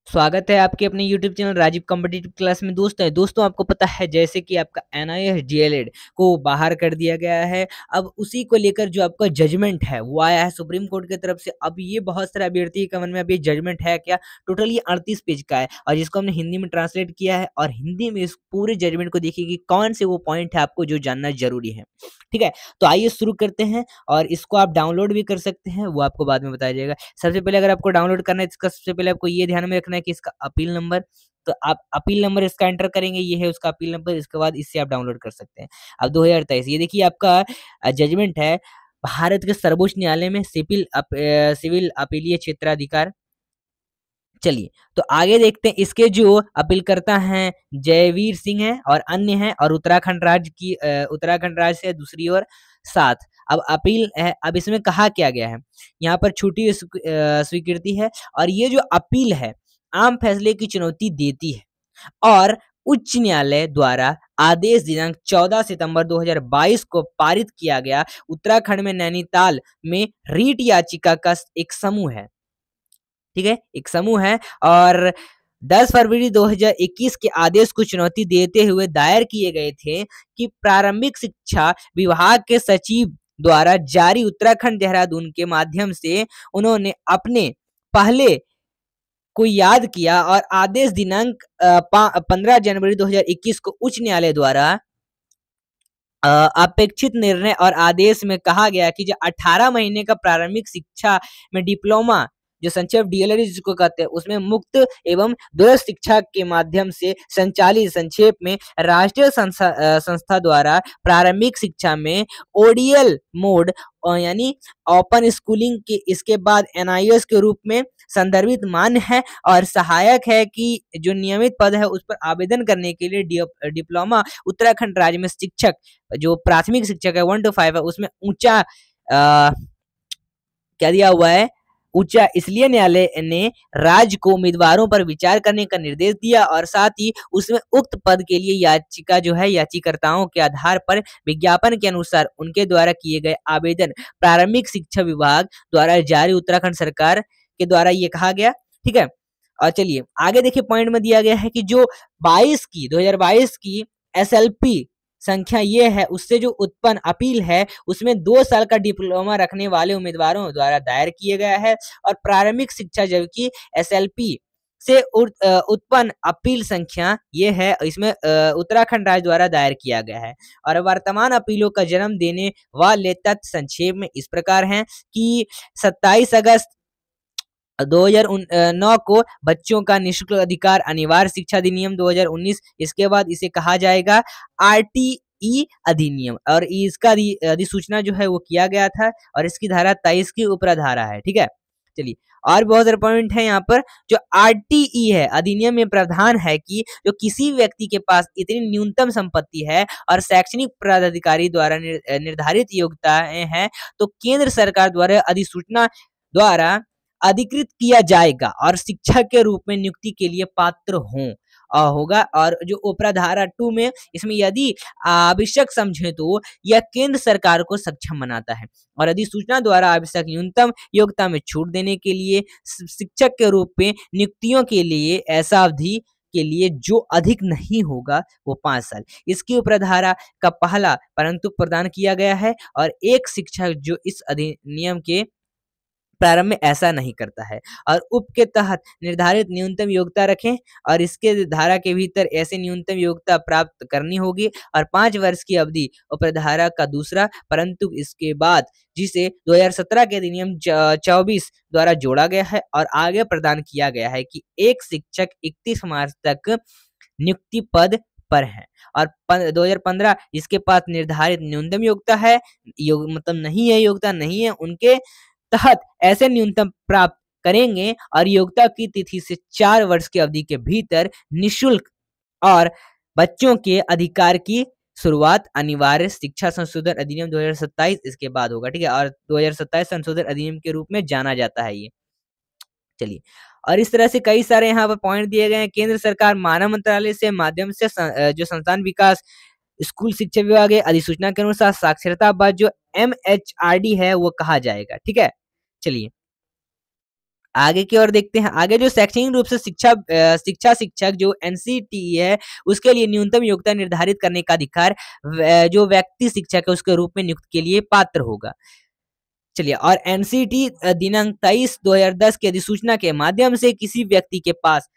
स्वागत है आपके अपने YouTube channel Rajiv competitive class में। दोस्तों आपको पता है जैसे कि आपका NIOS DLED को बाहर कर दिया गया है। अब उसी को लेकर जो आपका जजमेंट है वो आया है सुप्रीम कोर्ट की तरफ से। अब ये बहुत सारे अभ्यर्थी के मन में अब ये जजमेंट है क्या, टोटल ये 38 पेज का है और जिसको हमने हिंदी में ट्रांसलेट किया है और हिंदी में इस पूरे जजमेंट को देखिए कि कौन से वो पॉइंट है आपको जो जानना जरूरी है। ठीक है, तो आइए शुरू करते हैं और इसको आप डाउनलोड भी कर सकते हैं, वो आपको बाद में बताया जाएगा। सबसे पहले अगर आपको डाउनलोड करना है इसका सबसे पहले आपको ये ध्यान में रखना है कि इसका अपील नंबर, तो आप अपील नंबर इसका एंटर करेंगे, ये है उसका अपील नंबर। इसके बाद इससे आप डाउनलोड कर सकते हैं। अब 2023 ये देखिए आपका जजमेंट है भारत के सर्वोच्च न्यायालय में सिविल अपीलीय क्षेत्राधिकार। चलिए तो आगे देखते हैं, इसके जो अपीलकर्ता हैं जयवीर सिंह हैं और अन्य हैं और उत्तराखंड राज्य से दूसरी ओर 7। अब अपील है, अब इसमें कहा क्या गया है, यहाँ पर छुट्टी स्वीकृति है और ये जो अपील है आम फैसले की चुनौती देती है और उच्च न्यायालय द्वारा आदेश दिनांक 14 सितंबर 2022 को पारित किया गया उत्तराखंड में नैनीताल में रीट याचिका का एक समूह है। ठीक है, एक समूह है और 10 फरवरी 2021 के आदेश को चुनौती देते हुए दायर किए गए थे कि प्रारंभिक शिक्षा विभाग के सचिव द्वारा जारी उत्तराखंड देहरादून के माध्यम से उन्होंने अपने पहले को याद किया और आदेश दिनांक 15 जनवरी 2021 को उच्च न्यायालय द्वारा अपेक्षित निर्णय और आदेश में कहा गया कि जो 18 महीने का प्रारंभिक शिक्षा में डिप्लोमा, जो संक्षेप DLED जिसको कहते हैं, उसमें मुक्त एवं दूरस्थ शिक्षा के माध्यम से संचालित संक्षेप में राष्ट्रीय संस्था द्वारा प्रारंभिक शिक्षा में ODL मोड यानी ओपन स्कूलिंग के इसके बाद NIOS के रूप में संदर्भित मान्य है और सहायक है कि जो नियमित पद है उस पर आवेदन करने के लिए डिप्लोमा उत्तराखंड राज्य में शिक्षक, जो प्राथमिक शिक्षक है 1 to 5 है, उसमें ऊंचा क्या दिया हुआ है, ऊंचा, इसलिए न्यायालय ने राज्य को उम्मीदवारों पर विचार करने का निर्देश दिया और साथ ही उसमें उक्त पद के लिए याचिका जो है याचिकाकर्ताओं के आधार पर विज्ञापन के अनुसार उनके द्वारा किए गए आवेदन प्रारंभिक शिक्षा विभाग द्वारा जारी उत्तराखंड सरकार के द्वारा ये कहा गया। ठीक है, और चलिए आगे देखिए पॉइंट में दिया गया है कि जो 2022 की SLP संख्या ये है, उससे जो उत्पन्न अपील है उसमें 2 साल का डिप्लोमा रखने वाले उम्मीदवारों द्वारा दायर किया गया है और प्रारंभिक शिक्षा जबकि SLP से उत्पन्न अपील संख्या ये है, इसमें उत्तराखंड राज्य द्वारा दायर किया गया है और वर्तमान अपीलों का जन्म देने वाले तथ्य संक्षेप में इस प्रकार हैं कि 27 अगस्त 2009 को बच्चों का निःशुल्क अधिकार अनिवार्य शिक्षा अधिनियम 2019, इसके बाद इसे कहा जाएगा RTE अधिनियम और इसका अधिसूचना जो है वो किया गया था और इसकी धारा 23 की उपधारा है। ठीक है, चलिए और बहुत सारे पॉइंट है यहाँ पर। जो RTE है अधिनियम में प्रावधान है कि जो किसी व्यक्ति के पास इतनी न्यूनतम संपत्ति है और शैक्षणिक पदाधिकारी द्वारा निर्धारित योग्यताएं हैं तो केंद्र सरकार द्वारा अधिसूचना द्वारा अधिकृत किया जाएगा और शिक्षक के रूप में नियुक्ति के लिए पात्र होगा। और जो उपधारा 2 में इसमें यदि आवश्यक समझे तो यह केंद्र सरकार को सक्षम बनाता है और अधिसूचना द्वारा आवश्यक न्यूनतम योग्यता में छूट देने के लिए शिक्षक के रूप में नियुक्तियों के लिए ऐसा अवधि के लिए जो अधिक नहीं होगा वो 5 साल, इसकी उपधारा का पहला परंतु प्रदान किया गया है और एक शिक्षक जो इस अधिनियम के प्रारंभ में ऐसा नहीं करता है और उप के तहत निर्धारित न्यूनतम योग्यता रखें और इसके धारा के भीतर ऐसे न्यूनतम योग्यता प्राप्त करनी होगी और 5 वर्ष की अवधि उपधारा का दूसरा परंतु इसके बाद जिसे 2017 के अधिनियम 24 द्वारा जोड़ा गया है और आगे प्रदान किया गया है कि एक शिक्षक 31 मार्च तक नियुक्ति पद पर है और 2015 जिसके पास निर्धारित न्यूनतम योग्यता है, मतलब नहीं है, योग्यता नहीं है, उनके तहत ऐसे न्यूनतम प्राप्त करेंगे और योग्यता की तिथि से 4 वर्ष की अवधि के भीतर निःशुल्क और बच्चों के अधिकार की शुरुआत अनिवार्य शिक्षा संशोधन अधिनियम 2027 इसके बाद होगा। ठीक है, और 2027 संशोधन अधिनियम के रूप में जाना जाता है ये। चलिए और इस तरह से कई सारे यहाँ पर पॉइंट दिए गए हैं। केंद्र सरकार मानव मंत्रालय से माध्यम से जो संस्थान विकास स्कूल शिक्षा विभाग है अधिसूचना के अनुसार साक्षरता बाद जो MHRD है वो कहा जाएगा। ठीक है, चलिए आगे की ओर देखते हैं। आगे जो शैक्षणिक रूप से शिक्षक जो एनसीटी है उसके लिए न्यूनतम योग्यता निर्धारित करने का अधिकार जो व्यक्ति शिक्षक है उसके रूप में नियुक्त के लिए पात्र होगा। चलिए, और एनसीटी दिनांक 23/2010 की अधिसूचना के माध्यम से किसी व्यक्ति के पास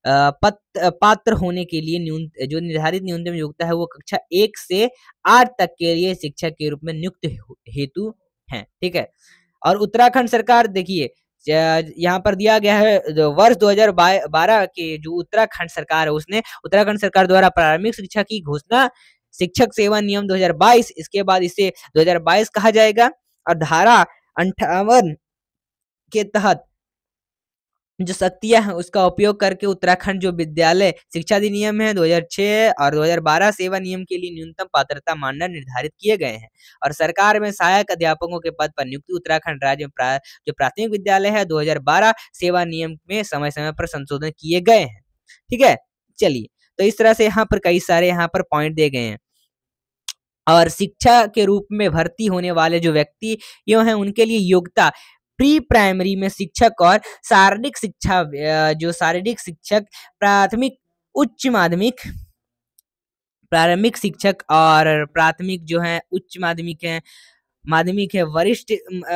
पात्र होने के लिए जो निर्धारित न्यूनतम योग्यता है वो कक्षा 1 से 8 तक के लिए शिक्षक के रूप में नियुक्त हेतु है। ठीक है। और उत्तराखंड सरकार देखिए यहाँ पर दिया गया है वर्ष 2012 के जो उत्तराखंड सरकार है उसने उत्तराखंड सरकार द्वारा प्रारंभिक शिक्षा की घोषणा शिक्षक सेवा नियम 2022, इसके बाद इसे 2022 कहा जाएगा। और धारा 58 के तहत जो शक्तियां हैं उसका उपयोग करके उत्तराखंड जो विद्यालय शिक्षा अधिनियम है 2006 और 2012 सेवा नियम के लिए न्यूनतम पात्रता मानदंड निर्धारित किए गए हैं। और सरकार में सहायक अध्यापकों के पद पर नियुक्ति उत्तराखंड राज्य में जो प्राथमिक विद्यालय है 2012 सेवा नियम में समय समय पर संशोधन किए गए हैं। ठीक है। चलिए, तो इस तरह से यहाँ पर कई सारे यहाँ पर पॉइंट दे गए हैं। और शिक्षा के रूप में भर्ती होने वाले जो व्यक्ति यो हैं उनके लिए योग्यता प्री प्राइमरी में शिक्षक और शारीरिक शिक्षा जो शारीरिक शिक्षक प्राथमिक उच्च माध्यमिक प्रारंभिक शिक्षक और प्राथमिक जो है उच्च माध्यमिक है वरिष्ठ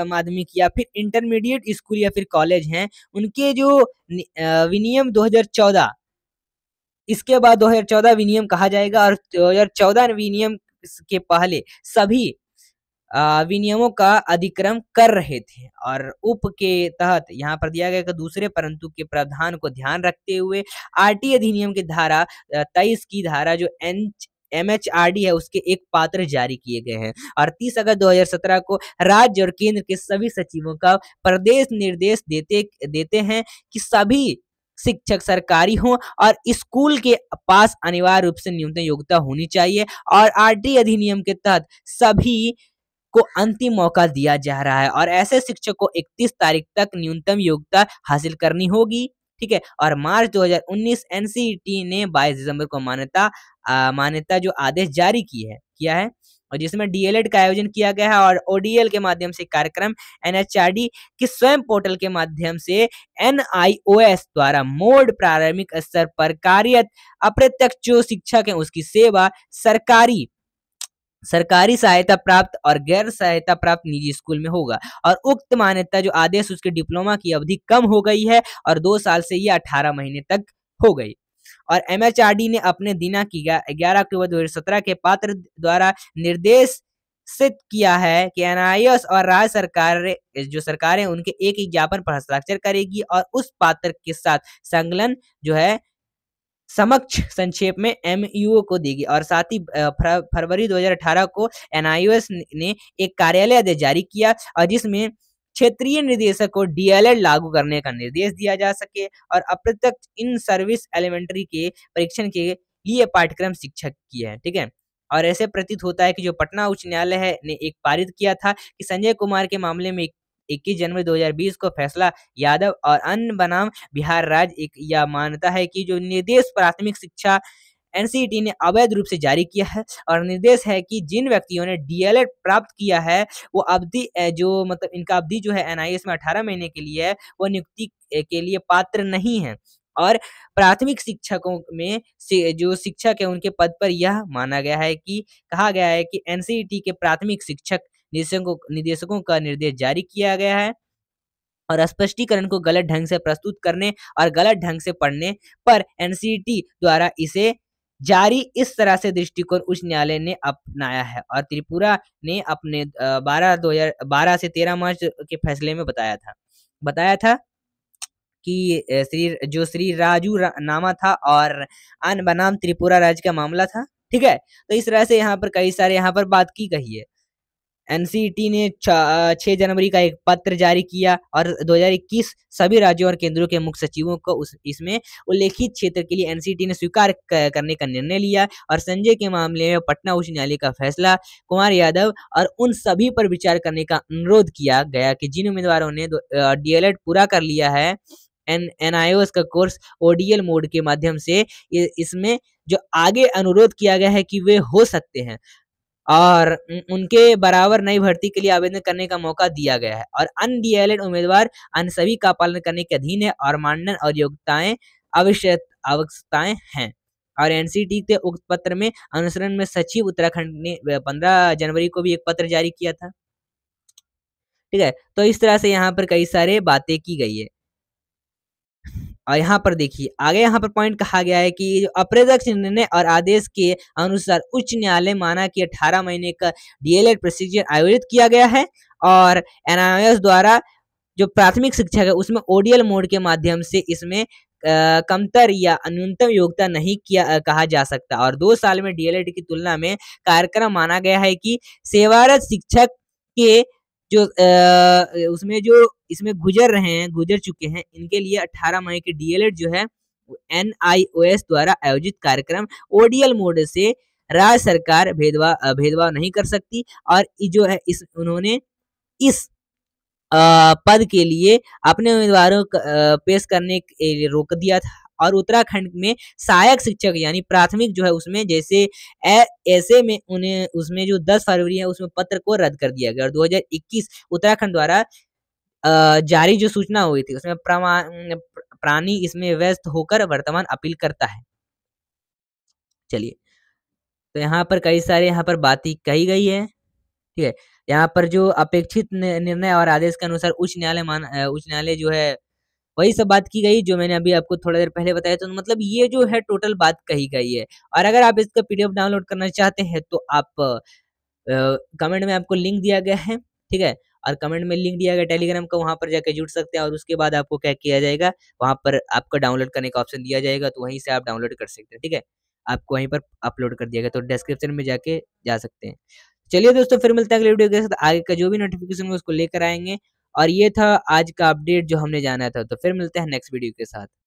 माध्यमिक या फिर इंटरमीडिएट स्कूल या फिर कॉलेज हैं उनके जो विनियम 2014 इसके बाद 2014 विनियम कहा जाएगा। और 2014 विनियम के पहले सभी विनियमों का अधिक्रम कर रहे थे। और उप के तहत यहाँ पर दिया गया कि दूसरे परंतु के प्रावधान को ध्यान रखते हुए आरटी अधिनियम की धारा 23 की धारा जो MHRD है उसके एक पात्र जारी किए गए हैं। और 30 अगस्त 2017 को राज्य और केंद्र के सभी सचिवों का प्रदेश निर्देश देते हैं कि सभी शिक्षक सरकारी हों और स्कूल के पास अनिवार्य रूप से न्यूनतम योग्यता होनी चाहिए। और आरटी अधिनियम के तहत सभी को अंतिम मौका दिया जा रहा है और ऐसे शिक्षक को 31 तारीख तक न्यूनतम योग्यता हासिल करनी होगी। ठीक है। और मार्च 2019 एनसीईटी ने 22 दिसंबर को मान्यता जो आदेश जारी किया है और जिसमें डीएलएड का आयोजन किया गया है। और ओडीएल के माध्यम से कार्यक्रम एनएचआरडी के स्वयं पोर्टल के माध्यम से एनआईओएस द्वारा मोड प्रारंभिक स्तर पर कार्यरत अप्रत्यक्ष जो शिक्षक है उसकी सेवा सरकारी सहायता प्राप्त और गैर सहायता प्राप्त निजी स्कूल में होगा। और उक्त मान्यता जो आदेश उसके डिप्लोमा की अवधि कम हो गई है और 2 साल से ये 18 महीने तक हो गई। और एमएचआरडी ने अपने दिनांक 11 अक्टूबर 2017 के पात्र द्वारा निर्देशित किया है कि एनआईओएस और राज्य सरकारें उनके एक ज्ञापन पर हस्ताक्षर करेगी और उस पात्र के साथ संलग्न जो है समक्ष संक्षेप में एमयूओ को देगी। और साथ ही फरवरी 2018 को एनआईओएस ने एक कार्यालय आदेश जारी किया और जिसमें क्षेत्रीय निदेशक को डीएलएड लागू करने का निर्देश दिया जा सके और अप्रत्यक्ष इन सर्विस एलिमेंट्री के परीक्षण के लिए पाठ्यक्रम शिक्षक किए हैं। ठीक है। और ऐसे प्रतीत होता है कि जो पटना उच्च न्यायालय ने एक पारित किया था कि संजय कुमार के मामले में 21 जनवरी 2020 को फैसला यादव और अन्य बनाम बिहार राज्य एक यह मानता है कि जो निर्देश प्राथमिक शिक्षा एनसीईटी ने अवैध रूप से जारी किया है और निर्देश है कि जिन व्यक्तियों ने डीएलएड प्राप्त किया है वो अवधि जो मतलब इनका अवधि जो है एनआईएस में 18 महीने के लिए है वो नियुक्ति के लिए पात्र नहीं है। और प्राथमिक शिक्षकों में जो शिक्षक है उनके पद पर यह माना गया है कि कहा गया है कि एनसीईटी के प्राथमिक शिक्षक निदेशकों का निर्देश जारी किया गया है और स्पष्टीकरण को गलत ढंग से प्रस्तुत करने और गलत ढंग से पढ़ने पर एनसीईटी द्वारा इसे जारी इस तरह से दृष्टिकोण उच्च न्यायालय ने अपनाया है। और त्रिपुरा ने अपने 2012 से 13 मार्च के फैसले में बताया था कि श्री राजू नामा था और अन्य बनाम त्रिपुरा राज्य का मामला था। ठीक है। तो इस तरह से यहाँ पर कई सारे यहाँ पर बात की गई है। एनसीईटी ने 6 जनवरी का एक पत्र जारी किया और 2021 सभी राज्यों और केंद्रों के मुख्य सचिवों को इसमें उल्लेखित क्षेत्र के लिए एनसीईटी ने स्वीकार करने का निर्णय लिया। और संजय के मामले में पटना उच्च न्यायालय का फैसला कुमार यादव और उन सभी पर विचार करने का अनुरोध किया गया कि जिन उम्मीदवारों ने डीएलएड पूरा कर लिया है एनआईओएस का कोर्स ओडीएल मोड के माध्यम से इसमें जो आगे अनुरोध किया गया है कि वे हो सकते हैं। और उनके बराबर नई भर्ती के लिए आवेदन करने का मौका दिया गया है और अन्य डीएलएड उम्मीदवार अन्य सभी का पालन करने के अधीन है और मानदंड और योग्यताएं आवश्यकताएं हैं। और एनसीटी के उक्त पत्र में अनुसरण में सचिव उत्तराखंड ने 15 जनवरी को भी एक पत्र जारी किया था। ठीक है, तो इस तरह से यहाँ पर कई सारे बातें की गई है। और यहाँ पर देखिए आगे यहाँ पर पॉइंट कहा गया है कि जो अप्रत्यक्ष निर्णय और आदेश के अनुसार उच्च न्यायालय माना कि 18 महीने का डीएलएड प्रोसीजर आयोजित किया गया है और एनआईओएस द्वारा जो प्राथमिक शिक्षा है उसमें ओडीएल मोड के माध्यम से इसमें कमतर या न्यूनतम योग्यता नहीं किया कहा जा सकता और 2 साल में डीएलएड की तुलना में कार्यक्रम माना गया है कि सेवारत शिक्षक के जो उसमें जो इसमें गुजर चुके हैं इनके लिए 18 मई के डीएलएड जो है एनआईओएस द्वारा आयोजित कार्यक्रम ओडीएल मोड से राज्य सरकार भेदभाव नहीं कर सकती और जो है इस उन्होंने इस पद के लिए अपने उम्मीदवारों पेश करने के लिए रोक दिया था और उत्तराखंड में सहायक शिक्षक यानी प्राथमिक जो है उसमें जैसे ऐसे में उन्हें उसमें जो 10 फरवरी है उसमें पत्र को रद्द कर दिया गया और 2021 उत्तराखंड द्वारा जारी जो सूचना हुई थी उसमें प्राणी इसमें व्यस्त होकर वर्तमान अपील करता है। चलिए, तो यहाँ पर कई सारे यहाँ पर बातें कही गई है। ठीक है, यहाँ पर जो अपेक्षित निर्णय और आदेश के अनुसार उच्च न्यायालय जो है वही सब बात की गई जो मैंने अभी आपको थोड़ा देर पहले बताया। तो मतलब ये जो है टोटल बात कही गई है और अगर आप इसका पीडीएफ डाउनलोड करना चाहते हैं तो आप कमेंट में आपको लिंक दिया गया है। ठीक है, और कमेंट में लिंक दिया गया टेलीग्राम का, वहां पर जाकर जुड़ सकते हैं और उसके बाद आपको क्या किया जाएगा वहां पर आपको डाउनलोड करने का ऑप्शन दिया जाएगा तो वहीं से आप डाउनलोड कर सकते हैं। ठीक है, आपको वहीं पर अपलोड कर दिया गया तो डिस्क्रिप्शन में जाके जा सकते हैं। चलिए दोस्तों, फिर मिलते हैं अगले वीडियो के साथ। आगे का जो भी नोटिफिकेशन है उसको लेकर आएंगे और ये था आज का अपडेट जो हमने जाना था। तो फिर मिलते हैं नेक्स्ट वीडियो के साथ।